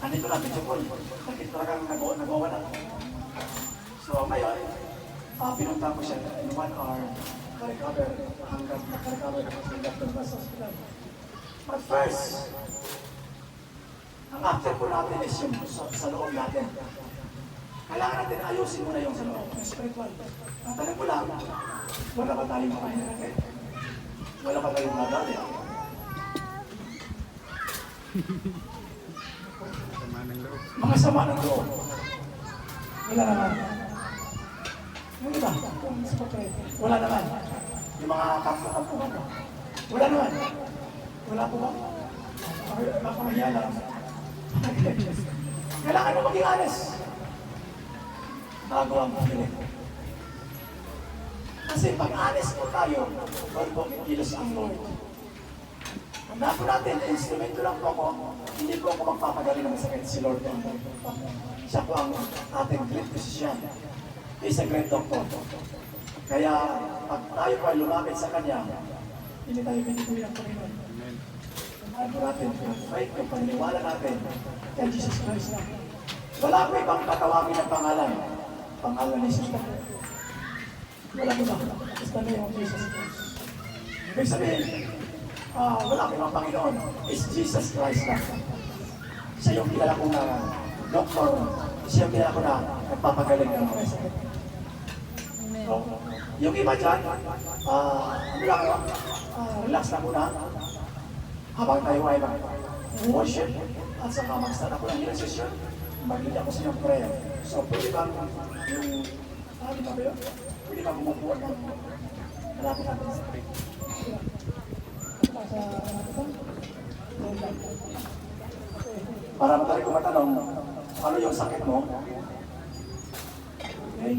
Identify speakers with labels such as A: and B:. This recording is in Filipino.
A: Nandito natin si Paul. Bakit talagang nagawa. So ngayon, pinunta ko siya in 1 hour. Recover hanggang nakarecover ako sa Dr. Bas Hospital. But first, ang after po natin is yung sa loob natin. Kailangan natin ayusin muna yung sa loob, yung spiritual. Ang tanong ko lang, wala ba tayong mga hinaragay? Wala ba tayong magali? Mga sama ng loob. Wala naman. Yung iba, kung sa papel, wala naman. Yung mga kampo-kampo ba? Wala naman. Wala po ba? Baka mahiya lang. Kailangan mo maging honest. Bago ang pagkilig. Kasi pag honest po tayo, Lord po, kikilos ang Lord. Tanda po natin, instrumento lang po ako. Hindi po ako magpapagaling ng sakit si Lord. Siya po ang ating great physician. He's a great doctor. Kaya pag tayo po ay lumapit sa Kanya, hindi tayo pinituloy ng Panginoon. Tandaan po natin, faith yung paniniwala natin kay Jesus Christ na. Wala po ibang tatawagin ng pangalan. Pangalan ni Jesus Christ. Wala po ba? It's the name of Jesus Christ. Ibig sabihin, wala po ibang Panginoon. It's Jesus Christ na. Siya yung kilala ko na doktor. Siya yung kilala ko na nagpapagaling ng mga sakit. So, yung iba dyan, relax na muna. Habang tayo ay mag-worship at saka mag-start ako ng healing session, mag-lead ako sa iyong prayer. So, pwede ba yung, di ba ba yun? Pwede ba kumukuha ng malapit natin sa prayer? Para matali ko matanong, ano yung sakit mo? Okay.